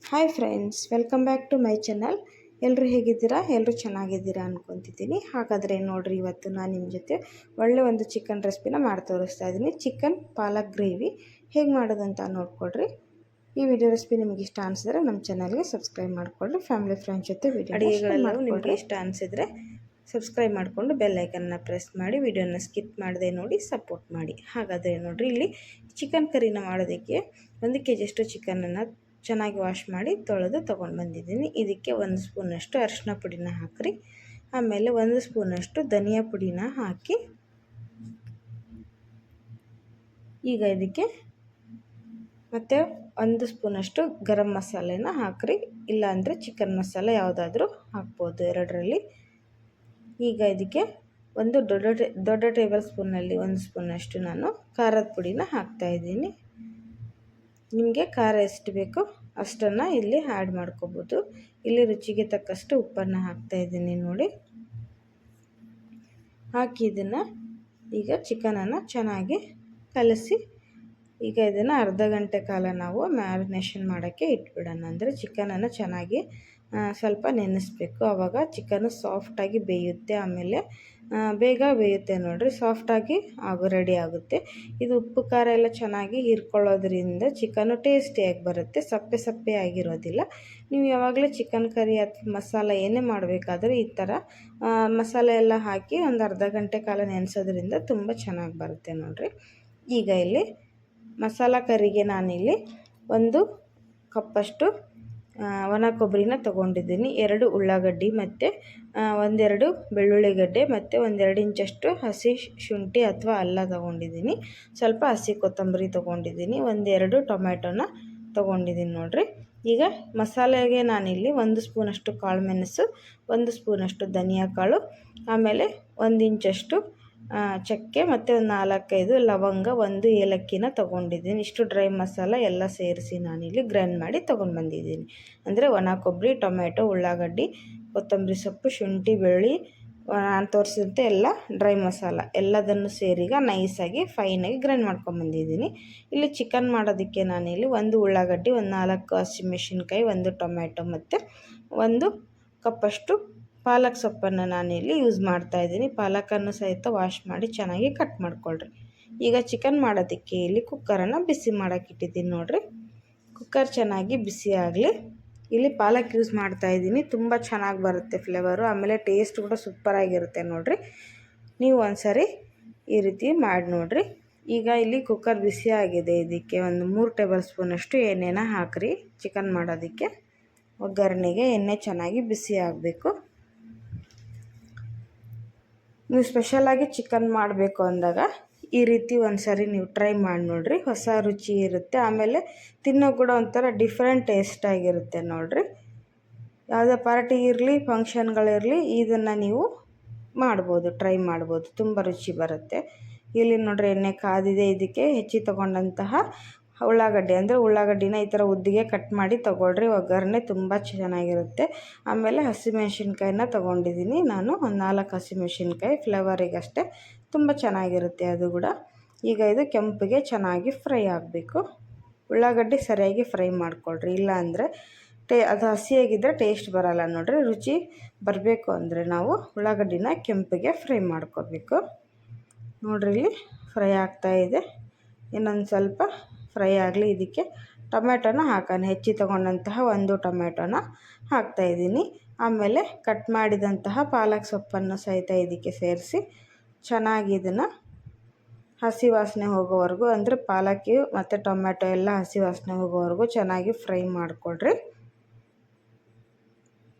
Hi friends, welcome back to my channel. ಎಲ್ಲರೂ ಹೇಗಿದ್ದೀರಾ? ಎಲ್ಲರೂ ಚೆನ್ನಾಗಿದ್ದೀರಾ ಅನ್ಕೊತಿದ್ದೀನಿ. ಹಾಗಾದರೆ ನೋಡಿರಿ, ಇವತ್ತು ನಾನು ನಿಮ್ಮ ಜೊತೆ ಒಳ್ಳೆ ಒಂದು ಚಿಕನ್ ರೆಸಿಪಿನ ಮಾಡಿ ತೋರಿಸ್ತಾ ಇದ್ದೀನಿ. ಚಿಕನ್ ಪಾಲಕ್ ಗ್ರೇವಿ ಹೇಗೆ ಮಾಡೋದಂತ ನೋಡ್ಕೊಳ್ರಿ. ಈ ವಿಡಿಯೋ ರೆಸಿಪಿ ನಿಮಗೆ ಇಷ್ಟ ಅನಿಸಿದ್ರೆ ನಮ್ಮ ಚಾನಲ್ಗೆ ಸಬ್ಸ್ಕ್ರೈಬ್ ಮಾಡಿಕೊಳ್ಳಿ. ಫ್ಯಾಮಿಲಿ ಫ್ರೆಂಡ್ಸ್ ಜೊತೆ ಅಡುಗೆಗಳೆಲ್ಲವೂ ನಿಮಗೆ ಇಷ್ಟ ಅನಿಸಿದ್ರೆ ಸಬ್ಸ್ಕ್ರೈಬ್ ಮಾಡಿಕೊಂಡು ಬೆಲ್ ಐಕನ್ನ ಪ್ರೆಸ್ ಮಾಡಿ ವಿಡಿಯೋನ ಸ್ಕಿಪ್ ಮಾಡದೆ ನೋಡಿ ಸಪೋರ್ಟ್ ಮಾಡಿ. ಹಾಗಾದರೆ ನೋಡಿರಿ, ಇಲ್ಲಿ ಚಿಕನ್ ಕರಿನ ಮಾಡೋದಕ್ಕೆ 1 kg ಚಿಕನನ್ನು ಚೆನ್ನಾಗಿ ವಾಶ್ ಮಾಡಿ ತೊಳೆದು ತೊಗೊಂಡು ಬಂದಿದ್ದೀನಿ. ಇದಕ್ಕೆ 1 ಸ್ಪೂನಷ್ಟು ಅರಿಶಿನ ಪುಡಿನ ಹಾಕಿರಿ. ಆಮೇಲೆ 1 ಸ್ಪೂನಷ್ಟು ಧನಿಯಾ ಪುಡಿನ ಹಾಕಿ, ಈಗ ಇದಕ್ಕೆ ಮತ್ತು 1 ಸ್ಪೂನಷ್ಟು ಗರಂ ಮಸಾಲೆನ ಹಾಕಿರಿ. ಇಲ್ಲಾಂದರೆ ಚಿಕನ್ ಮಸಾಲೆ ಯಾವುದಾದ್ರೂ ಹಾಕ್ಬೋದು, ಎರಡರಲ್ಲಿ. ಈಗ ಇದಕ್ಕೆ ಒಂದು ದೊಡ್ಡ ಟೇಬಲ್ ಸ್ಪೂನಲ್ಲಿ 1 ಸ್ಪೂನಷ್ಟು ನಾನು ಖಾರದ ಪುಡಿನ ಹಾಕ್ತಾಯಿದ್ದೀನಿ. ನಿಮಗೆ ಖಾರ ಎಷ್ಟು ಬೇಕೋ ಅಷ್ಟನ್ನು ಇಲ್ಲಿ ಆ್ಯಡ್ ಮಾಡ್ಕೋಬೋದು. ಇಲ್ಲಿ ರುಚಿಗೆ ತಕ್ಕಷ್ಟು ಉಪ್ಪನ್ನು ಹಾಕ್ತಾಯಿದ್ದೀನಿ ನೋಡಿ. ಹಾಕಿ ಇದನ್ನು ಈಗ ಚಿಕನನ್ನು ಚೆನ್ನಾಗಿ ಕಲಸಿ, ಈಗ ಇದನ್ನು ಅರ್ಧ ಗಂಟೆ ಕಾಲ ನಾವು ಮ್ಯಾರಿನೇಷನ್ ಮಾಡೋಕ್ಕೆ ಇಟ್ಬಿಡೋಣ. ಅಂದರೆ ಚಿಕನನ್ನು ಚೆನ್ನಾಗಿ ಸ್ವಲ್ಪ ನೆನೆಸ್ಬೇಕು, ಆವಾಗ ಚಿಕನ್ನು ಸಾಫ್ಟಾಗಿ ಬೇಯುತ್ತೆ. ಆಮೇಲೆ ಬೇಗ ಬೇಯುತ್ತೆ ನೋಡಿರಿ, ಸಾಫ್ಟಾಗಿ ರೆಡಿ ಆಗುತ್ತೆ. ಇದು ಉಪ್ಪು ಖಾರ ಎಲ್ಲ ಚೆನ್ನಾಗಿ ಹೀರ್ಕೊಳ್ಳೋದ್ರಿಂದ ಚಿಕನ್ನು ಟೇಸ್ಟಿಯಾಗಿ ಬರುತ್ತೆ, ಸಪ್ಪೆ ಸಪ್ಪೆ ಆಗಿರೋದಿಲ್ಲ. ನೀವು ಯಾವಾಗಲೂ ಚಿಕನ್ ಕರಿ ಅಥವಾ ಮಸಾಲ ಏನೇ ಮಾಡಬೇಕಾದ್ರೂ ಈ ಥರ ಮಸಾಲೆ ಎಲ್ಲ ಹಾಕಿ ಒಂದು ಅರ್ಧ ಗಂಟೆ ಕಾಲ ನೆನೆಸೋದ್ರಿಂದ ತುಂಬ ಚೆನ್ನಾಗಿ ಬರುತ್ತೆ ನೋಡಿರಿ. ಈಗ ಇಲ್ಲಿ ಮಸಾಲ ಕರಿಗೆ ನಾನಿಲ್ಲಿ 1 ಕಪ್ಪಷ್ಟು ಒಣ ಕೊಬ್ಬರಿನ ತೊಗೊಂಡಿದ್ದೀನಿ, 2 ಉಳ್ಳಾಗಡ್ಡಿ ಮತ್ತು 1-2 ಬೆಳ್ಳುಳ್ಳಿ ಗಡ್ಡೆ ಮತ್ತು 1-2 ಇಂಚಷ್ಟು ಹಸಿ ಶುಂಠಿ ಅಥವಾ ಅಲ್ಲ ತೊಗೊಂಡಿದ್ದೀನಿ. ಸ್ವಲ್ಪ ಹಸಿ ಕೊತ್ತಂಬರಿ ತೊಗೊಂಡಿದ್ದೀನಿ, 1-2 ಟೊಮ್ಯಾಟೊನ ತೊಗೊಂಡಿದ್ದೀನಿ ನೋಡಿರಿ. ಈಗ ಮಸಾಲೆಗೆ ನಾನಿಲ್ಲಿ 1 ಸ್ಪೂನಷ್ಟು ಕಾಳು ಮೆಣಸು, 1 ಸ್ಪೂನಷ್ಟು ಧನಿಯಾ ಕಾಳು, ಆಮೇಲೆ 1 ಇಂಚಷ್ಟು ಚಕ್ಕೆ ಮತ್ತು 4-5 ಲವಂಗ, 1 ಏಲಕ್ಕಿನ ತೊಗೊಂಡಿದ್ದೀನಿ. ಇಷ್ಟು ಡ್ರೈ ಮಸಾಲ ಎಲ್ಲ ಸೇರಿಸಿ ನಾನಿಲ್ಲಿ ಗ್ರೈಂಡ್ ಮಾಡಿ ತೊಗೊಂಡು ಬಂದಿದ್ದೀನಿ. ಅಂದರೆ ಒಣ ಕೊಬ್ಬರಿ, ಟೊಮೆಟೊ, ಉಳ್ಳಾಗಡ್ಡಿ, ಕೊತ್ತಂಬರಿ ಸೊಪ್ಪು, ಶುಂಠಿ, ಬೆಳ್ಳುಳ್ಳಿ, ನಾನು ತೋರಿಸಿದಂತೆ ಎಲ್ಲ ಡ್ರೈ ಮಸಾಲ ಎಲ್ಲದನ್ನು ಸೇರಿಗ ನೈಸಾಗಿ ಫೈನಾಗಿ ಗ್ರೈಂಡ್ ಮಾಡ್ಕೊಂಬಂದಿದ್ದೀನಿ. ಇಲ್ಲಿ ಚಿಕನ್ ಮಾಡೋದಕ್ಕೆ ನಾನಿಲ್ಲಿ 1 ಉಳ್ಳಾಗಡ್ಡಿ, 4 ಹಸಿಮೆಣಸಿನ್ಕಾಯಿ, 1 ಟೊಮೆಟೊ ಮತ್ತು 1 ಕಪ್ಪಷ್ಟು ಪಾಲಕ್ ಸೊಪ್ಪನ್ನು ನಾನಿಲ್ಲಿ ಯೂಸ್ ಮಾಡ್ತಾಯಿದ್ದೀನಿ. ಪಾಲಕನ್ನು ಸಹಿತ ವಾಶ್ ಮಾಡಿ ಚೆನ್ನಾಗಿ ಕಟ್ ಮಾಡ್ಕೊಳ್ರಿ. ಈಗ ಚಿಕನ್ ಮಾಡೋದಕ್ಕೆ ಇಲ್ಲಿ ಕುಕ್ಕರನ್ನು ಬಿಸಿ ಮಾಡೋಕ್ಕೆ ಇಟ್ಟಿದ್ದೀನಿ ನೋಡಿರಿ. ಕುಕ್ಕರ್ ಚೆನ್ನಾಗಿ ಬಿಸಿ ಆಗಲಿ. ಇಲ್ಲಿ ಪಾಲಕ್ ಯೂಸ್ ಮಾಡ್ತಾಯಿದ್ದೀನಿ, ತುಂಬ ಚೆನ್ನಾಗಿ ಬರುತ್ತೆ ಫ್ಲೇವರು, ಆಮೇಲೆ ಟೇಸ್ಟ್ ಕೂಡ ಸೂಪರಾಗಿರುತ್ತೆ ನೋಡಿರಿ. ನೀವು ಒಂದ್ಸರಿ ಈ ರೀತಿ ಮಾಡಿ ನೋಡಿರಿ. ಈಗ ಇಲ್ಲಿ ಕುಕ್ಕರ್ ಬಿಸಿ ಆಗಿದೆ, ಇದಕ್ಕೆ 3 ಟೇಬಲ್ ಸ್ಪೂನಷ್ಟು ಎಣ್ಣೆನ ಹಾಕಿರಿ. ಚಿಕನ್ ಮಾಡೋದಕ್ಕೆ ಒಗ್ಗರಣೆಗೆ ಎಣ್ಣೆ ಚೆನ್ನಾಗಿ ಬಿಸಿ ಆಗಬೇಕು. ನೀವು ಸ್ಪೆಷಲಾಗಿ ಚಿಕನ್ ಮಾಡಬೇಕು ಅಂದಾಗ ಈ ರೀತಿ ಒಂದ್ಸರಿ ನೀವು ಟ್ರೈ ಮಾಡಿ ನೋಡಿರಿ, ಹೊಸ ರುಚಿ ಇರುತ್ತೆ. ಆಮೇಲೆ ತಿನ್ನೋ ಕೂಡ ಒಂಥರ ಡಿಫ್ರೆಂಟ್ ಟೇಸ್ಟ್ ಆಗಿರುತ್ತೆ ನೋಡಿರಿ. ಯಾವುದೇ ಪಾರ್ಟಿ ಇರಲಿ, ಫಂಕ್ಷನ್ಗಳಿರಲಿ, ಇದನ್ನು ನೀವು ಮಾಡ್ಬೋದು, ಟ್ರೈ ಮಾಡ್ಬೋದು, ತುಂಬ ರುಚಿ ಬರುತ್ತೆ. ಇಲ್ಲಿ ನೋಡಿರಿ, ಎಣ್ಣೆ ಕಾದಿದೆ. ಇದಕ್ಕೆ ಹೆಚ್ಚಿ ತೊಗೊಂಡಂತಹ ಉಳ್ಳಾಗಡ್ಡಿ, ಅಂದರೆ ಉಳ್ಳಾಗಡ್ಡಿನ ಈ ಥರ ಉದ್ದಿಗೆ ಕಟ್ ಮಾಡಿ ತೊಗೊಳ್ರಿ, ಒಗ್ಗರಣೆ ತುಂಬ ಚೆನ್ನಾಗಿರುತ್ತೆ. ಆಮೇಲೆ ಹಸಿಮೆಣ್ಸಿನ್ಕಾಯಿನ ತೊಗೊಂಡಿದ್ದೀನಿ ನಾನು, 4 ಹಸಿಮೆಣ್ಸಿನ್ಕಾಯಿ ಫ್ಲೇವರಿಗಷ್ಟೇ, ತುಂಬ ಚೆನ್ನಾಗಿರುತ್ತೆ ಅದು ಕೂಡ. ಈಗ ಇದು ಕೆಂಪಿಗೆ ಚೆನ್ನಾಗಿ ಫ್ರೈ ಆಗಬೇಕು. ಉಳ್ಳಾಗಡ್ಡಿ ಸರಿಯಾಗಿ ಫ್ರೈ ಮಾಡ್ಕೊಳ್ರಿ, ಇಲ್ಲಾಂದರೆ ಅದು ಹಸಿಯಾಗಿದ್ದರೆ ಟೇಸ್ಟ್ ಬರೋಲ್ಲ ನೋಡಿರಿ. ರುಚಿ ಬರಬೇಕು ಅಂದರೆ ನಾವು ಉಳ್ಳಾಗಡ್ಡಿನ ಕೆಂಪಿಗೆ ಫ್ರೈ ಮಾಡ್ಕೋಬೇಕು ನೋಡಿರಿ. ಇಲ್ಲಿ ಫ್ರೈ ಆಗ್ತಾಯಿದೆ, ಇನ್ನೊಂದು ಸ್ವಲ್ಪ ಫ್ರೈ ಆಗಲಿ. ಇದಕ್ಕೆ ಟೊಮೆಟೊನ ಹಾಕೋಣ. ಹೆಚ್ಚಿ ತೊಗೊಂಡಂತಹ 1 ಟೊಮೆಟೊನ ಹಾಕ್ತಾಯಿದ್ದೀನಿ. ಆಮೇಲೆ ಕಟ್ ಮಾಡಿದಂತಹ ಪಾಲಕ್ ಸೊಪ್ಪನ್ನು ಸಹಿತ ಇದಕ್ಕೆ ಸೇರಿಸಿ ಚೆನ್ನಾಗಿ ಇದನ್ನು ಹಸಿ ವಾಸನೆ ಹೋಗೋವರೆಗೂ, ಅಂದರೆ ಪಾಲಕ್ಕಿ ಮತ್ತು ಟೊಮೆಟೊ ಎಲ್ಲ ಹಸಿ ವಾಸನೆ ಹೋಗೋವರೆಗೂ ಚೆನ್ನಾಗಿ ಫ್ರೈ ಮಾಡಿಕೊಡ್ರಿ.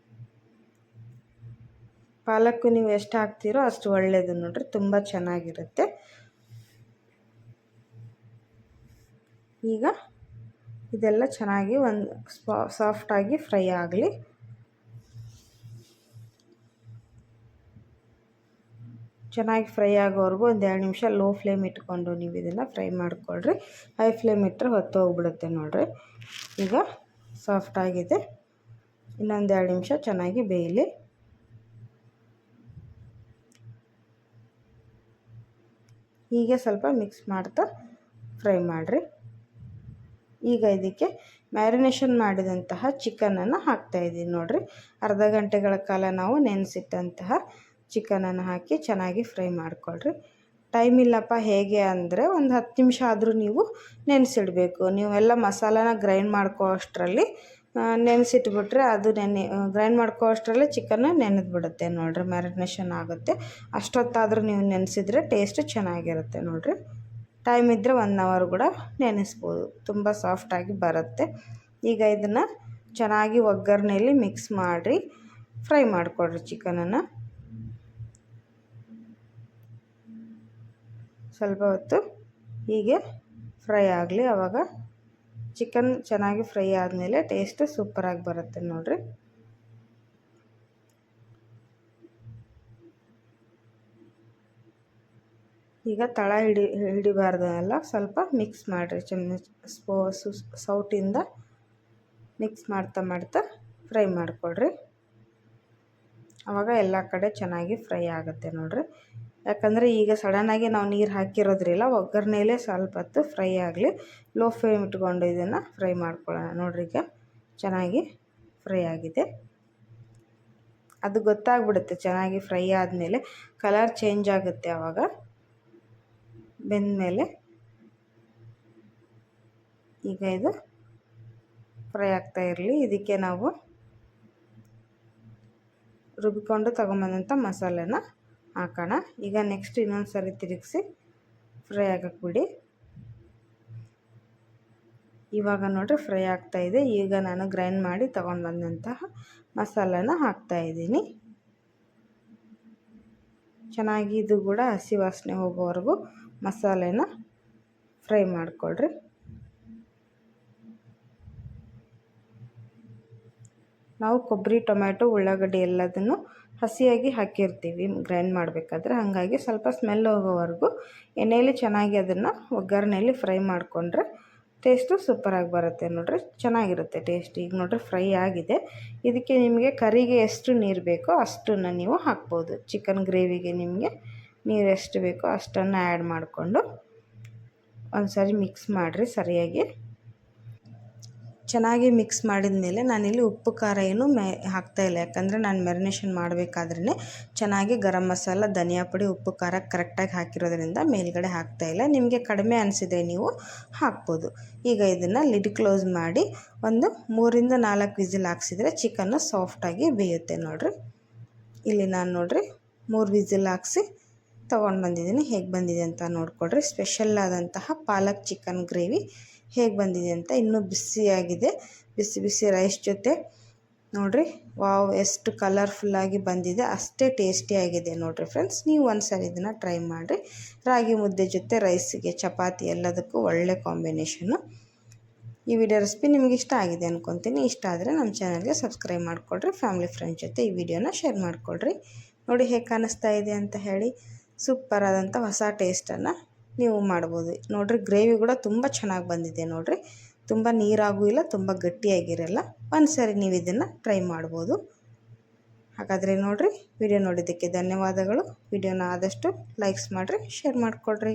ಪಾಲಕ್ಕು ನೀವು ಎಷ್ಟು ಹಾಕ್ತೀರೋ ಅಷ್ಟು ಒಳ್ಳೆಯದು ನೋಡಿರಿ, ತುಂಬ ಚೆನ್ನಾಗಿರುತ್ತೆ. ಈಗ ಇದೆಲ್ಲ ಚೆನ್ನಾಗಿ ಸಾಫ್ಟಾಗಿ ಫ್ರೈ ಆಗಲಿ. ಚೆನ್ನಾಗಿ ಫ್ರೈ ಆಗೋವರೆಗೂ 1-2 ನಿಮಿಷ ಲೋ ಫ್ಲೇಮ್ ಇಟ್ಕೊಂಡು ನೀವು ಇದನ್ನು ಫ್ರೈ ಮಾಡಿಕೊಳ್ರಿ. ಹೈ ಫ್ಲೇಮ್ ಇಟ್ಟರೆ ಹೊತ್ತು ಹೋಗ್ಬಿಡುತ್ತೆ ನೋಡಿರಿ. ಈಗ ಸಾಫ್ಟಾಗಿದೆ, ಇನ್ನೊಂದು 2 ನಿಮಿಷ ಚೆನ್ನಾಗಿ ಬೇಯಲಿ. ಹೀಗೆ ಸ್ವಲ್ಪ ಮಿಕ್ಸ್ ಮಾಡ್ತಾ ಫ್ರೈ ಮಾಡಿರಿ. ಈಗ ಇದಕ್ಕೆ ಮ್ಯಾರಿನೇಷನ್ ಮಾಡಿದಂತಹ ಚಿಕನನ್ನು ಹಾಕ್ತಾಯಿದ್ದೀನಿ ನೋಡಿರಿ. ಅರ್ಧ ಗಂಟೆಗಳ ಕಾಲ ನಾವು ನೆನೆಸಿಟ್ಟಂತಹ ಚಿಕನನ್ನು ಹಾಕಿ ಚೆನ್ನಾಗಿ ಫ್ರೈ ಮಾಡಿಕೊಳ್ರಿ. ಟೈಮ್ ಇಲ್ಲಪ್ಪ ಹೇಗೆ ಅಂದರೆ ಒಂದು 10 ನಿಮಿಷ ಆದರೂ ನೀವು ನೆನೆಸಿಡಬೇಕು. ನೀವೆಲ್ಲ ಮಸಾಲಾನ ಗ್ರೈಂಡ್ ಮಾಡ್ಕೋ ಅಷ್ಟರಲ್ಲಿ ನೆನೆಸಿಟ್ಬಿಟ್ರೆ ಅದು ಗ್ರೈಂಡ್ ಮಾಡ್ಕೋ ಅಷ್ಟರಲ್ಲೇ ಚಿಕನ್ ನೆನೆದು ಬಿಡುತ್ತೆ ನೋಡಿರಿ, ಮ್ಯಾರಿನೇಷನ್ ಆಗುತ್ತೆ. ಅಷ್ಟೊತ್ತಾದರೂ ನೀವು ನೆನೆಸಿದ್ರೆ ಟೇಸ್ಟ್ ಚೆನ್ನಾಗಿರುತ್ತೆ ನೋಡಿರಿ. ಟೈಮ್ ಇದ್ದರೆ 1 ಅವರ್ ಕೂಡ ನೆನೆಸ್ಬೋದು, ತುಂಬ ಸಾಫ್ಟಾಗಿ ಬರುತ್ತೆ. ಈಗ ಇದನ್ನು ಚೆನ್ನಾಗಿ ಒಗ್ಗರಣೆಯಲ್ಲಿ ಮಿಕ್ಸ್ ಮಾಡಿ ಫ್ರೈ ಮಾಡಿಕೊಡ್ರಿ. ಚಿಕನನ್ನು ಸ್ವಲ್ಪ ಹೊತ್ತು ಹೀಗೆ ಫ್ರೈ ಆಗಲಿ. ಆವಾಗ ಚಿಕನ್ ಚೆನ್ನಾಗಿ ಫ್ರೈ ಆದಮೇಲೆ ಟೇಸ್ಟ್ ಸೂಪರಾಗಿ ಬರುತ್ತೆ ನೋಡಿರಿ. ಈಗ ತಳ ಹಿಡಿಬಾರ್ದಲ್ಲ, ಸ್ವಲ್ಪ ಮಿಕ್ಸ್ ಮಾಡಿರಿ. ಸೌಟಿಂದ ಮಿಕ್ಸ್ ಮಾಡ್ತಾ ಫ್ರೈ ಮಾಡಿಕೊಡ್ರಿ. ಆವಾಗ ಎಲ್ಲ ಕಡೆ ಚೆನ್ನಾಗಿ ಫ್ರೈ ಆಗುತ್ತೆ ನೋಡಿರಿ. ಯಾಕಂದರೆ ಈಗ ಸಡನ್ನಾಗಿ ನಾವು ನೀರು ಹಾಕಿರೋದ್ರಿಲ್ಲ, ಒಗ್ಗರಣೆಯಲ್ಲೇ ಸ್ವಲ್ಪ ಹೊತ್ತು ಫ್ರೈ ಆಗಲಿ. ಲೋ ಫ್ಲೇಮ್ ಇಟ್ಕೊಂಡು ಇದನ್ನು ಫ್ರೈ ಮಾಡ್ಕೊಳ್ಳೋಣ ನೋಡಿರಿ. ಈಗ ಚೆನ್ನಾಗಿ ಫ್ರೈ ಆಗಿದೆ. ಅದು ಗೊತ್ತಾಗ್ಬಿಡುತ್ತೆ ಚೆನ್ನಾಗಿ ಫ್ರೈ ಆದಮೇಲೆ, ಕಲರ್ ಚೇಂಜ್ ಆಗುತ್ತೆ ಆವಾಗ ಬೆಂದಮೇಲೆ. ಈಗ ಇದು ಫ್ರೈ ಆಗ್ತಾ ಇರಲಿ. ಇದಕ್ಕೆ ನಾವು ರುಬ್ಬಿಕೊಂಡು ತೊಗೊಂಬಂದಂಥ ಮಸಾಲೆನ ಹಾಕೋಣ. ಈಗ ನೆಕ್ಸ್ಟ್ ಇನ್ನೊಂದು ಸರಿ ತಿರುಗಿಸಿ ಫ್ರೈ ಆಗಕ್ಕೆ ಬಿಡಿ. ಇವಾಗ ನೋಡಿರಿ ಫ್ರೈ ಆಗ್ತಾಯಿದೆ. ಈಗ ನಾನು ಗ್ರೈಂಡ್ ಮಾಡಿ ತೊಗೊಂಡು ಬಂದಂತಹ ಮಸಾಲೆನ ಹಾಕ್ತಾಯಿದ್ದೀನಿ. ಚೆನ್ನಾಗಿ ಇದು ಕೂಡ ಹಸಿ ವಾಸನೆ ಹೋಗೋವರೆಗೂ ಮಸಾಲೆನ ಫ್ರೈ ಮಾಡಿಕೊಳ್ರಿ. ನಾವು ಕೊಬ್ಬರಿ, ಟೊಮ್ಯಾಟೊ, ಉಳ್ಳಾಗಡ್ಡಿ ಎಲ್ಲದನ್ನು ಹಸಿಯಾಗಿ ಹಾಕಿರ್ತೀವಿ ಗ್ರೈಂಡ್ ಮಾಡಬೇಕಾದ್ರೆ. ಹಾಗಾಗಿ ಸ್ವಲ್ಪ ಸ್ಮೆಲ್ ಹೋಗೋವರೆಗೂ ಎಣ್ಣೆಯಲ್ಲಿ ಚೆನ್ನಾಗಿ ಅದನ್ನು ಒಗ್ಗರಣೆಯಲ್ಲಿ ಫ್ರೈ ಮಾಡಿಕೊಂಡ್ರೆ ಟೇಸ್ಟು ಸೂಪರಾಗಿ ಬರುತ್ತೆ ನೋಡಿರಿ, ಚೆನ್ನಾಗಿರುತ್ತೆ ಟೇಸ್ಟ್. ಈಗ ನೋಡಿರಿ ಫ್ರೈ ಆಗಿದೆ. ಇದಕ್ಕೆ ನಿಮಗೆ ಕರಿಗೆ ಎಷ್ಟು ನೀರು ಬೇಕೋ ಅಷ್ಟನ್ನು ನೀವು ಹಾಕ್ಬೋದು. ಚಿಕನ್ ಗ್ರೇವಿಗೆ ನಿಮಗೆ ನೀರು ಎಷ್ಟು ಬೇಕೋ ಅಷ್ಟನ್ನು ಆ್ಯಡ್ ಮಾಡಿಕೊಂಡು ಒಂದು ಸಾರಿ ಮಿಕ್ಸ್ ಮಾಡಿರಿ ಸರಿಯಾಗಿ. ಚೆನ್ನಾಗಿ ಮಿಕ್ಸ್ ಮಾಡಿದ ಮೇಲೆ ನಾನಿಲ್ಲಿ ಉಪ್ಪು ಖಾರ ಏನು ಹಾಕ್ತಾಯಿಲ್ಲ. ಯಾಕಂದರೆ ನಾನು ಮ್ಯಾರಿನೇಷನ್ ಮಾಡಬೇಕಾದ್ರೇ ಚೆನ್ನಾಗಿ ಗರಂ ಮಸಾಲ, ಧನಿಯಾ ಪುಡಿ, ಉಪ್ಪು ಖಾರ ಕರೆಕ್ಟಾಗಿ ಹಾಕಿರೋದ್ರಿಂದ ಮೇಲ್ಗಡೆ ಹಾಕ್ತಾಯಿಲ್ಲ. ನಿಮಗೆ ಕಡಿಮೆ ಅನಿಸಿದರೆ ನೀವು ಹಾಕ್ಬೋದು. ಈಗ ಇದನ್ನು ಲಿಡ್ ಕ್ಲೋಸ್ ಮಾಡಿ ಒಂದು 3ರಿಂದ 4 ವಿಸಿಲ್ ಹಾಕ್ಸಿದ್ರೆ ಚಿಕನ್ನು ಸಾಫ್ಟಾಗಿ ಬೇಯುತ್ತೆ ನೋಡಿರಿ. ಇಲ್ಲಿ ನಾನು ನೋಡಿರಿ 3 ವಿಸಿಲ್ ಹಾಕ್ಸಿ ತೊಗೊಂಡು ಬಂದಿದ್ದೀನಿ. ಹೇಗೆ ಬಂದಿದೆ ಅಂತ ನೋಡಿಕೊಡ್ರಿ. ಸ್ಪೆಷಲ್ ಆದಂತಹ ಪಾಲಕ್ ಚಿಕನ್ ಗ್ರೇವಿ ಹೇಗೆ ಬಂದಿದೆ ಅಂತ. ಇನ್ನೂ ಬಿಸಿಯಾಗಿದೆ, ಬಿಸಿ ಬಿಸಿ ರೈಸ್ ಜೊತೆ ನೋಡಿರಿ. ವಾವ್, ಎಷ್ಟು ಕಲರ್ಫುಲ್ಲಾಗಿ ಬಂದಿದೆ, ಅಷ್ಟೇ ಟೇಸ್ಟಿಯಾಗಿದೆ ನೋಡಿರಿ ಫ್ರೆಂಡ್ಸ್. ನೀವು ಒಂದ್ಸರಿ ಇದನ್ನು ಟ್ರೈ ಮಾಡಿರಿ. ರಾಗಿ ಮುದ್ದೆ ಜೊತೆ, ರೈಸಿಗೆ, ಚಪಾತಿ ಎಲ್ಲದಕ್ಕೂ ಒಳ್ಳೆ ಕಾಂಬಿನೇಷನ್ನು. ಈ ವಿಡಿಯೋ ರೆಸಿಪಿ ನಿಮಗೆ ಇಷ್ಟ ಆಗಿದೆ ಅಂದ್ಕೊತೀನಿ. ಇಷ್ಟ ಆದರೆ ನಮ್ಮ ಚಾನಲ್ಗೆ ಸಬ್ಸ್ಕ್ರೈಬ್ ಮಾಡಿಕೊಡ್ರಿ. ಫ್ಯಾಮಿಲಿ ಫ್ರೆಂಡ್ಸ್ ಜೊತೆ ಈ ವಿಡಿಯೋನ ಶೇರ್ ಮಾಡಿಕೊಡ್ರಿ. ನೋಡಿ ಹೇಗೆ ಕಾಣಿಸ್ತಾ ಇದೆ ಅಂತ ಹೇಳಿ. ಸೂಪರ್ ಆದಂಥ ಹೊಸ ಟೇಸ್ಟನ್ನು ನೀವು ಮಾಡ್ಬೋದು ನೋಡಿರಿ. ಗ್ರೇವಿ ಕೂಡ ತುಂಬ ಚೆನ್ನಾಗಿ ಬಂದಿದೆ ನೋಡಿರಿ. ತುಂಬ ನೀರಾಗೂ ಇಲ್ಲ, ತುಂಬ ಗಟ್ಟಿಯಾಗಿರಲ್ಲ. ಒಂದು ಸರಿ ನೀವು ಇದನ್ನು ಟ್ರೈ ಮಾಡ್ಬೋದು. ಹಾಗಾದರೆ ನೋಡಿರಿ, ವಿಡಿಯೋ ನೋಡಿದ್ದಕ್ಕೆ ಧನ್ಯವಾದಗಳು. ವಿಡಿಯೋನ ಆದಷ್ಟು ಲೈಕ್ಸ್ ಮಾಡಿರಿ, ಶೇರ್ ಮಾಡಿಕೊಡ್ರಿ.